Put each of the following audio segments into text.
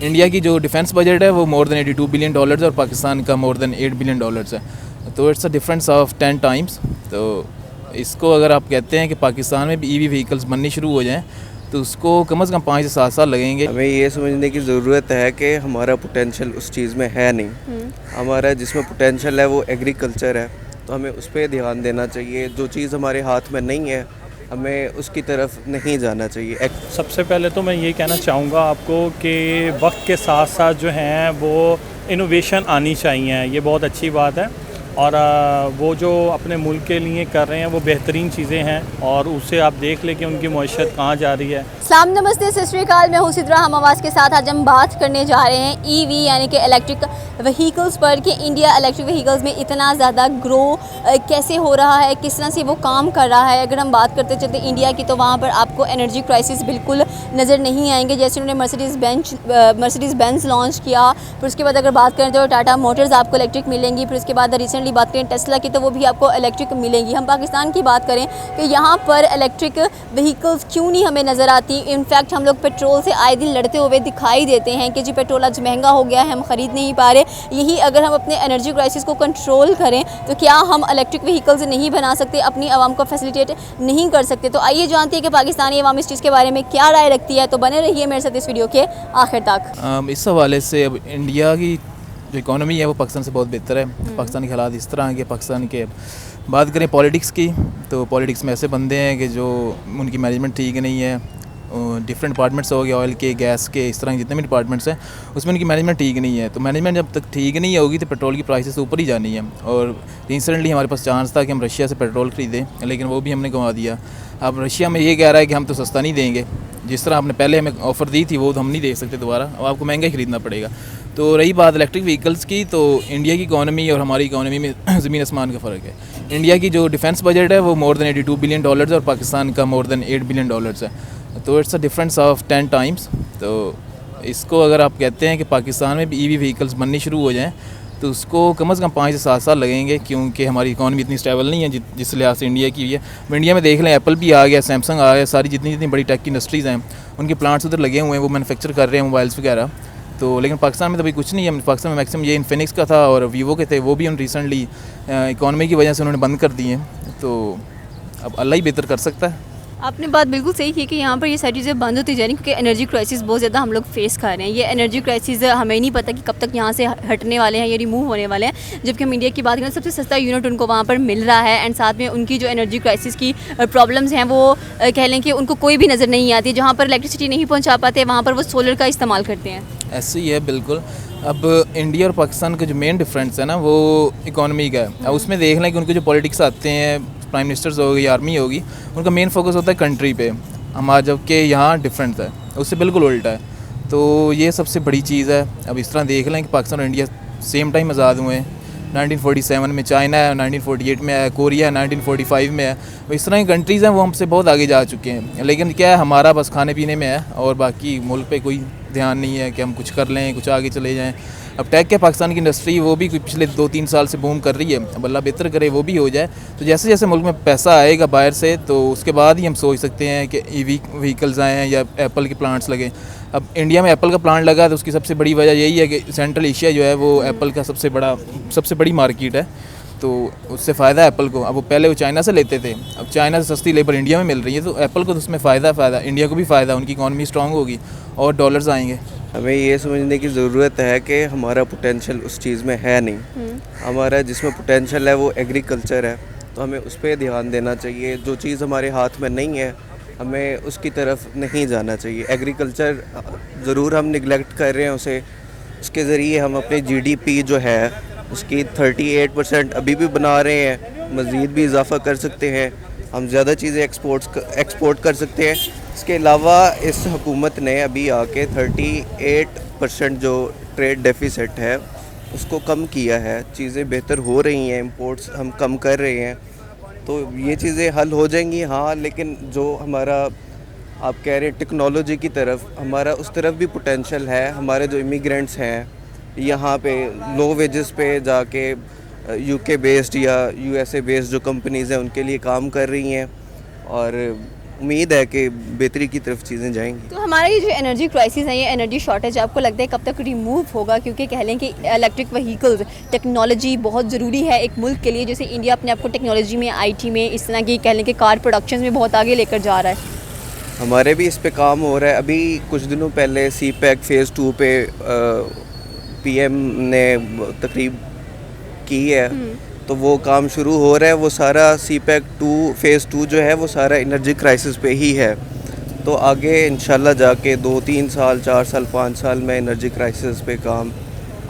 India की जो defence budget है वो मोर देन $82 बिलियन है और पाकिस्तान का मोर देन $8 बिलियन है। तो it's a difference of 10 times. तो इसको अगर आप कहते हैं कि पाकिस्तान में भी ईवी व्हीकल्स बननी शुरू हो जाएं तो उसको कम से कम 5 से 7 साल लगेंगे। हमें ये समझने की ज़रूरत है कि हमारा पोटेंशियल उस चीज़ में है नहीं। हमारा जिसमें पोटेंशियल है वो एग्रीकल्चर है, तो हमें उस पर ध्यान देना चाहिए। जो चीज़ हमारे हाथ में नहीं है हमें उसकी तरफ नहीं जाना चाहिए। सबसे पहले तो मैं ये कहना चाहूँगा आपको कि वक्त के साथ साथ जो हैं वो इनोवेशन आनी चाहिए, ये बहुत अच्छी बात है। और वो जो अपने मुल्क के लिए कर रहे हैं वो बेहतरीन चीज़ें हैं और उससे आप देख लें कि उनकी मईशत कहाँ जा रही है। सलाम नमस्ते सत श्री अकाल, मैं हूँ सिद्रा हम आवाज़ के साथ। आज हम बात करने जा रहे हैं ईवी यानी कि इलेक्ट्रिक व्हीकल्स पर कि इंडिया इलेक्ट्रिक व्हीकल्स में इतना ज़्यादा ग्रो कैसे हो रहा है, किस तरह से वो काम कर रहा है। अगर हम बात करते चलते इंडिया की तो वहाँ पर आपको एनर्जी क्राइसिस बिल्कुल नज़र नहीं आएंगे। जैसे उन्होंने मर्सिडीज़ बेंज लॉन्च किया, फिर उसके बाद अगर बात करें तो टाटा मोटर्स आपको इलेक्ट्रिक मिलेंगी, फिर उसके बाद रिसेंटली बात करें टेस्ला की तो वो भी आपको इलेक्ट्रिक मिलेंगी। हम पाकिस्तान की बात करें कि यहाँ पर इलेक्ट्रिक व्हीकल्स क्यों नहीं हमें नज़र आती। इनफैक्ट हम लोग पेट्रोल से आए दिन लड़ते हुए दिखाई देते हैं कि जी पेट्रोल आज महंगा हो गया है, हम ख़रीद नहीं पा रहे। यही अगर हम अपने एनर्जी क्राइसिस को कंट्रोल करें तो क्या हम इलेक्ट्रिक व्हीकल्स नहीं बना सकते, अपनी आवाम को फैसिलिटेट नहीं कर सकते। तो आइए जानते हैं कि पाकिस्तानी आवाम इस चीज़ के बारे में क्या राय रखती है। तो बने रहिए मेरे साथ इस वीडियो के आखिर तक। इस हवाले से अब इंडिया की जो इकोनॉमी है वो पाकिस्तान से बहुत बेहतर है। पाकिस्तान के हालात इस तरह हैं कि पाकिस्तान के बात करें पॉलिटिक्स की तो पॉलिटिक्स में ऐसे बंदे हैं कि जो उनकी मैनेजमेंट ठीक नहीं है। डिफरेंट डिपार्टमेंट्स हो गए, ऑयल के, गैस के, इस तरह के जितने भी डिपार्टमेंट्स हैं उसमें उनकी मैनेजमेंट ठीक नहीं है। तो मैनेजमेंट जब तक ठीक नहीं होगी तो पेट्रोल की प्राइसेस ऊपर ही जानी है। और रिसेंटली हमारे पास चांस था कि हम रशिया से पेट्रोल ख़रीदें, लेकिन वो भी हमने गंवा दिया। अब रशिया में ये कह रहा है कि हम तो सस्ता नहीं देंगे, जिस तरह आपने पहले हमें ऑफ़र दी थी वो तो हम नहीं दे सकते दोबारा, अब आपको महंगा ही ख़रीदना पड़ेगा। तो रही बात इलेक्ट्रिक व्हीकल्स की, तो इंडिया की इकोनॉमी और हमारी इकोनॉमी में ज़मीन आसमान का फ़र्क है। इंडिया की जो डिफेंस बजट है वो मोर देन $82 बिलियन है और पाकिस्तान का मोर देन $8 बिलियन है। तो it's a difference of 10 times. तो इसको अगर आप कहते हैं कि पाकिस्तान में भी ईवी व्हीकल्स बननी शुरू हो जाएं तो उसको कम से कम 5 से 7 साल लगेंगे, क्योंकि हमारी इकॉनमी इतनी स्टेबल नहीं है जिस लिहाज से इंडिया की है। इंडिया में देख लें, एप्पल भी आ गया, सैमसंग आ गया, सारी जितनी बड़ी टेक की इंडस्ट्रीज़ हैं उनके प्लांट्स उधर लगे हुए हैं, वो मैन्युफैक्चर कर रहे हैं मोबाइल्स वगैरह। तो लेकिन पाकिस्तान में तो अभी कुछ नहीं है। पाकिस्तान में मैक्सिमम ये इन्फिनिक्स का था और वीवो के थे, वो भी उन रिसेंटली इकॉनमी की वजह से उन्होंने बंद कर दिए हैं। तो अब अल्लाह ही बेहतर कर सकता है। आपने बात बिल्कुल सही की कि यहाँ पर ये सारी चीज़ें बंद होती जा रही हैं क्योंकि एनर्जी क्राइसिस बहुत ज़्यादा हम लोग फेस कर रहे हैं। ये एनर्जी क्राइसिस हमें नहीं पता कि कब तक यहाँ से हटने वाले हैं या रिमूव होने वाले हैं। जबकि हम इंडिया की बात करें सबसे सस्ता यूनिट उनको वहाँ पर मिल रहा है एंड साथ में उनकी जो एनर्जी क्राइसिस की प्रॉब्लम्स हैं वो कह लें कि उनको कोई भी नज़र नहीं आती। जहाँ पर इलेक्ट्रिसिटी नहीं पहुँचा पाते वहाँ पर वो सोलर का इस्तेमाल करते हैं। ऐसे ही है बिल्कुल। अब इंडिया और पाकिस्तान का जो मेन डिफरेंस है ना वो इकॉनमी का है। अब उसमें देख लें कि उनके जो पॉलिटिक्स आते हैं, प्राइम मिनिस्टर्स होगी, आर्मी होगी, उनका मेन फोकस होता है कंट्री पे। हमारा जबकि यहाँ डिफरेंट है, उससे बिल्कुल उल्टा है। तो ये सबसे बड़ी चीज़ है। अब इस तरह देख लें कि पाकिस्तान और इंडिया सेम टाइम आज़ाद हुए हैं। 1947 में चाइना है, 1948 में है, कोरिया 1945 में है। इस तरह की कंट्रीज़ हैं वो हमसे बहुत आगे जा चुके हैं। लेकिन क्या है, हमारा बस खाने पीने में है और बाकी मुल्क पे कोई ध्यान नहीं है कि हम कुछ कर लें, कुछ आगे चले जाएं। अब टेक के पाकिस्तान की इंडस्ट्री वो भी पिछले 2-3 साल से बूम कर रही है। अब अल्लाह बेहतर करे वो भी हो जाए। तो जैसे जैसे मुल्क में पैसा आएगा बाहर से तो उसके बाद ही हम सोच सकते हैं कि ईवी व्हीकल्स आएँ या एप्पल के प्लांट्स लगें। अब इंडिया में एप्पल का प्लांट लगा तो उसकी सबसे बड़ी वजह यही है कि सेंट्रल एशिया जो है वो एप्पल का सबसे बड़ी मार्केट है, तो उससे फ़ायदा है एप्पल को। अब वो पहले वो चाइना से लेते थे, अब चाइना से सस्ती लेबर इंडिया में मिल रही है, तो एप्पल को तो उसमें फ़ायदा इंडिया को भी फ़ायदा, उनकी इकॉनमी स्ट्रॉन्ग होगी और डॉलर्स आएंगे। हमें ये समझने की ज़रूरत है कि हमारा पोटेंशियल उस चीज़ में है नहीं। हमारा जिसमें पोटेंशियल है वो एग्रीकल्चर है, तो हमें उस पर ध्यान देना चाहिए। जो चीज़ हमारे हाथ में नहीं है हमें उसकी तरफ नहीं जाना चाहिए। एग्रीकल्चर ज़रूर हम निगलेक्ट कर रहे हैं उसे, उसके ज़रिए हम अपने जीडीपी जो है उसकी 38% अभी भी बना रहे हैं, मज़ीद भी इजाफ़ा कर सकते हैं। हम ज़्यादा चीज़ें एक्सपोर्ट कर सकते हैं। इसके अलावा इस हुकूमत ने अभी आके 38% जो ट्रेड डेफिसिट है उसको कम किया है। चीज़ें बेहतर हो रही हैं, इंपोर्ट्स हम कम कर रहे हैं, तो ये चीज़ें हल हो जाएंगी। हाँ, लेकिन जो हमारा आप कह रहे हैं टेक्नोलॉजी की तरफ, हमारा उस तरफ भी पोटेंशियल है। हमारे जो इमिग्रेंट्स हैं यहाँ पे लो वेजेस पे जाके यूके बेस्ड या यूएसए बेस्ड जो कंपनीज़ हैं उनके लिए काम कर रही हैं और उम्मीद है कि बेहतरी की तरफ चीज़ें जाएंगी। तो हमारा ये जो एनर्जी क्राइसिस है, ये एनर्जी शॉर्टेज, आपको लगता है कब तक रिमूव होगा? क्योंकि कह लें कि इलेक्ट्रिक व्हीकल्स टेक्नोलॉजी बहुत ज़रूरी है एक मुल्क के लिए। जैसे इंडिया अपने आप को टेक्नोलॉजी में, आईटी में, इस तरह की कह लें कि कार प्रोडक्शन में बहुत आगे लेकर जा रहा है। हमारे भी इस पे काम हो रहा है। अभी कुछ दिनों पहले सी पैक फ़ेज़ 2 पे पीएम ने तकरीब की है, तो वो काम शुरू हो रहा है। वो सारा सी पैक 2 फ़ेज़ 2 जो है वो सारा एनर्जी क्राइसिस पे ही है। तो आगे इंशाल्लाह जाके 2-3 साल, 4 साल, 5 साल में एनर्जी क्राइसिस पे काम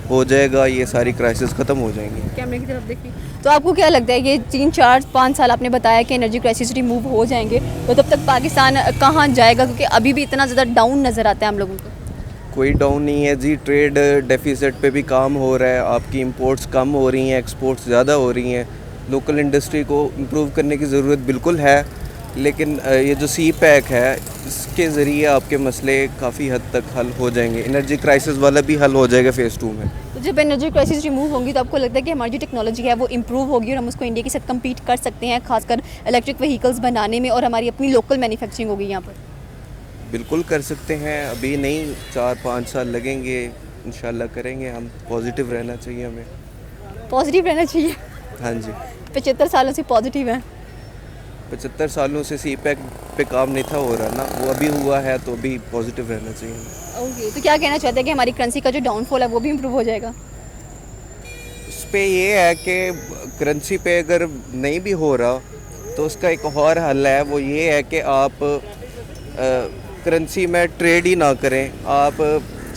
हो जाएगा, ये सारी क्राइसिस ख़त्म हो जाएंगी। कैमरे की तरफ देखिए। तो आपको क्या लगता है कि 3, 4, 5 साल आपने बताया कि एनर्जी क्राइसिस रिमूव हो जाएंगे, तो तब तक पाकिस्तान कहाँ जाएगा? क्योंकि अभी भी इतना ज़्यादा डाउन नज़र आता है हम लोगों को। कोई डाउन नहीं है जी, ट्रेड डेफिसिट पे भी काम हो रहा है। आपकी इंपोर्ट्स कम हो रही हैं, एक्सपोर्ट्स ज़्यादा हो रही हैं। लोकल इंडस्ट्री को इम्प्रूव करने की ज़रूरत बिल्कुल है, लेकिन ये जो सी पैक है इसके ज़रिए आपके मसले काफ़ी हद तक हल हो जाएंगे। एनर्जी क्राइसिस वाला भी हल हो जाएगा फ़ेज़ 2 में। तो जब एनर्जी क्राइसिस रिमूव होंगी तो आपको लगता है कि हमारी जो टेक्नोलॉजी है वो इम्प्रूव होगी और हम उसको इंडिया के साथ कम्पीट कर सकते हैं, खासकर इलेक्ट्रिक व्हीकल्स बनाने में, और हमारी अपनी लोकल मैन्युफैक्चरिंग होगी यहाँ पर? बिल्कुल कर सकते हैं, अभी नहीं 4-5 साल लगेंगे, इंशाल्लाह करेंगे हम। पॉजिटिव रहना चाहिए हमें। पॉजिटिव रहना चाहिए। हाँ जी, 75 सालों से पॉजिटिव है। 75 सालों से सी पैक पे काम नहीं था हो रहा ना, वो अभी हुआ है, तो अभी पॉजिटिव रहना चाहिए। ओके, तो क्या कहना चाहते हैं कि हमारी करेंसी का जो डाउनफॉल है वो भी इम्प्रूव हो जाएगा? उस पर ये है कि करेंसी पे अगर नहीं भी हो रहा तो उसका एक और हल है। वो ये है कि आप करेंसी में ट्रेड ही ना करें, आप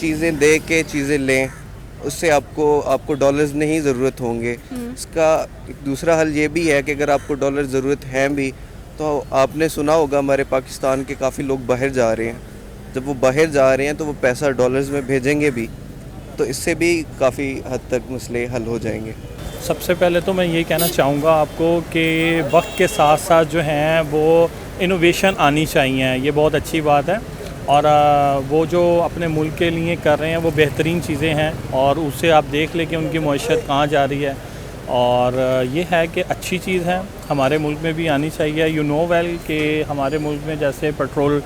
चीज़ें दे के चीज़ें लें, उससे आपको डॉलर्स नहीं ज़रूरत होंगे। इसका एक दूसरा हल ये भी है कि अगर आपको डॉलर ज़रूरत है भी, तो आपने सुना होगा हमारे पाकिस्तान के काफ़ी लोग बाहर जा रहे हैं। जब वो बाहर जा रहे हैं तो वो पैसा डॉलर्स में भेजेंगे भी, तो इससे भी काफ़ी हद तक मसले हल हो जाएंगे। सबसे पहले तो मैं ये कहना चाहूँगा आपको कि वक्त के साथ साथ जो हैं वो इनोवेशन आनी चाहिए, ये बहुत अच्छी बात है। और वो जो अपने मुल्क के लिए कर रहे हैं वो बेहतरीन चीज़ें हैं, और उससे आप देख लें कि उनकी मईशत कहाँ जा रही है। और ये है कि अच्छी चीज़ है, हमारे मुल्क में भी आनी चाहिए। यू नो वेल कि हमारे मुल्क में जैसे पेट्रोल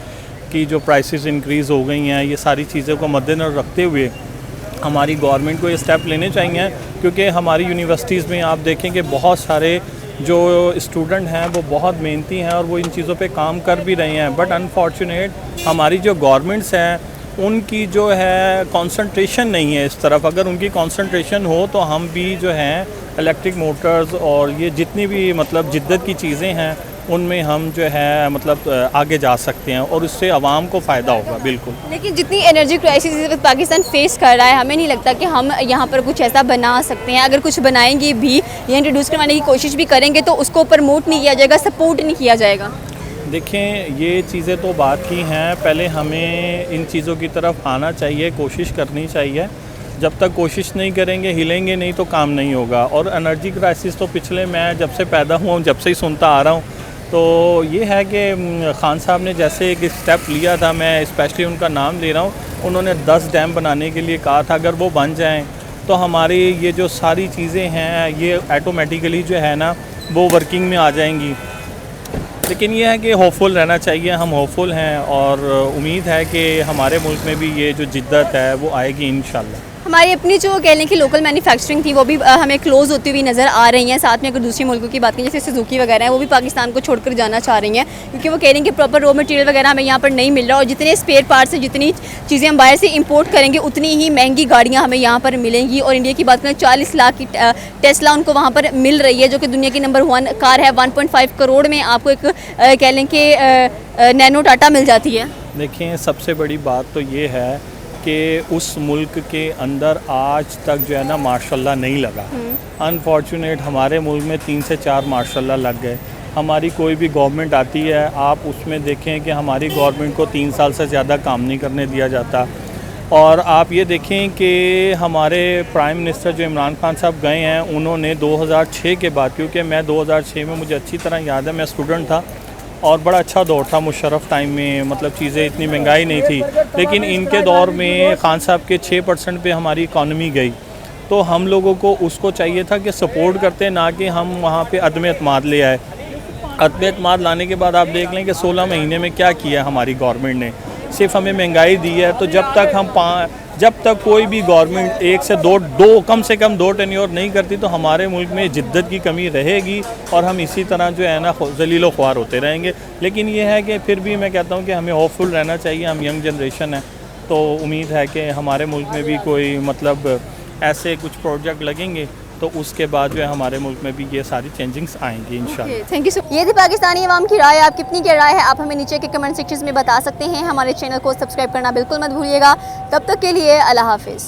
की जो प्राइसेस इंक्रीज़ हो गई हैं, ये सारी चीज़ों को मद्देनज़र रखते हुए हमारी गवर्नमेंट को ये स्टेप लेने चाहिए। क्योंकि हमारी यूनिवर्सिटीज़ में आप देखें कि बहुत सारे जो स्टूडेंट हैं वो बहुत मेहनती हैं और वो इन चीज़ों पे काम कर भी रहे हैं, बट अनफॉर्चुनेट हमारी जो गवर्नमेंट्स हैं उनकी जो है कंसंट्रेशन नहीं है इस तरफ। अगर उनकी कंसंट्रेशन हो तो हम भी जो हैं इलेक्ट्रिक मोटर्स और ये जितनी भी मतलब जिद्दत की चीज़ें हैं उनमें हम जो है मतलब आगे जा सकते हैं और उससे आवाम को फ़ायदा होगा। बिल्कुल। लेकिन जितनी एनर्जी क्राइसिस इस वक्त पाकिस्तान फेस कर रहा है, हमें नहीं लगता कि हम यहाँ पर कुछ ऐसा बना सकते हैं। अगर कुछ बनाएंगे भी या इंट्रोड्यूस करवाने की कोशिश भी करेंगे तो उसको प्रमोट नहीं किया जाएगा, सपोर्ट नहीं किया जाएगा। देखें, ये चीज़ें तो बात की हैं, पहले हमें इन चीज़ों की तरफ आना चाहिए, कोशिश करनी चाहिए। जब तक कोशिश नहीं करेंगे, हिलेंगे नहीं तो काम नहीं होगा। और एनर्जी क्राइसिस तो पिछले मैं जब से पैदा हुआ हूँ जब से ही सुनता आ रहा हूँ। तो ये है कि खान साहब ने जैसे एक स्टेप लिया था, मैं स्पेशली उनका नाम ले रहा हूँ, उन्होंने 10 डैम बनाने के लिए कहा था। अगर वो बन जाएं तो हमारी ये जो सारी चीज़ें हैं ये ऑटोमेटिकली जो है ना वो वर्किंग में आ जाएंगी। लेकिन ये है कि होपफुल रहना चाहिए, हम होपफुल हैं और उम्मीद है कि हमारे मुल्क में भी ये जो जिद्दत है वो आएगी इंशाल्लाह। हमारी अपनी जो कह लें कि लोकल मैन्युफैक्चरिंग थी वो भी हमें क्लोज होती हुई नज़र आ रही हैं। साथ में अगर दूसरे मुल्कों की बात करें जैसे सुजुकी वगैरह है, वो भी पाकिस्तान को छोड़कर जाना चाह रही हैं क्योंकि वो कह रही हैं कि प्रॉपर रॉ मटेरियल वगैरह हमें यहाँ पर नहीं मिल रहा और जितने स्पेयर पार्ट्स हैं, जितनी चीज़ें हम बाहर से इंपोर्ट करेंगे उतनी ही महंगी गाड़ियाँ हमें यहाँ पर मिलेंगी। और इंडिया की बात करें 40 लाख की टेस्ला उनको वहाँ पर मिल रही है, जो कि दुनिया की नंबर 1 कार है। 1.5 करोड़ में आपको एक कह लें कि नैनो टाटा मिल जाती है। देखिए, सबसे बड़ी बात तो ये है कि उस मुल्क के अंदर आज तक जो है ना माशाल्लाह नहीं लगा। अनफॉर्चुनेट हमारे मुल्क में 3 से 4 माशाल्लाह लग गए। हमारी कोई भी गवर्नमेंट आती है, आप उसमें देखें कि हमारी गवर्नमेंट को 3 साल से ज़्यादा काम नहीं करने दिया जाता। और आप ये देखें कि हमारे प्राइम मिनिस्टर जो इमरान खान साहब गए हैं, उन्होंने 2006 के बाद, क्योंकि मैं 2006 में मुझे अच्छी तरह याद है, मैं स्टूडेंट था और बड़ा अच्छा दौर था मुशर्रफ टाइम में, मतलब चीज़ें इतनी महंगाई नहीं थी। लेकिन इनके दौर में खान साहब के 6% पे हमारी इकॉनमी गई। तो हम लोगों को उसको चाहिए था कि सपोर्ट करते, ना कि हम वहाँ पे अदम एतमाद ले आए। अतमाद लाने के बाद आप देख लें कि 16 महीने में क्या किया हमारी गवर्नमेंट ने। सिर्फ हमें महंगाई दी है, तो जब तक कोई भी गवर्नमेंट एक से दो कम से कम 2 टेन्योर नहीं करती तो हमारे मुल्क में जिद्दत की कमी रहेगी और हम इसी तरह जो है ना ज़लीलो ख्वार होते रहेंगे। लेकिन ये है कि फिर भी मैं कहता हूँ कि हमें होपफुल रहना चाहिए। हम यंग जनरेशन है, तो उम्मीद है कि हमारे मुल्क में भी कोई मतलब ऐसे कुछ प्रोजेक्ट लगेंगे तो उसके बाद जो है हमारे मुल्क में भी ये सारी चेंजिंग्स आएंगी इंशाल्लाह। Thank you so. ये थी पाकिस्तानी अवाम की राय। आप कितनी क्या राय है आप हमें नीचे के कमेंट सेक्शन में बता सकते हैं। हमारे चैनल को सब्सक्राइब करना बिल्कुल मत भूलिएगा। तब तक के लिए अल्लाह हाफिज़।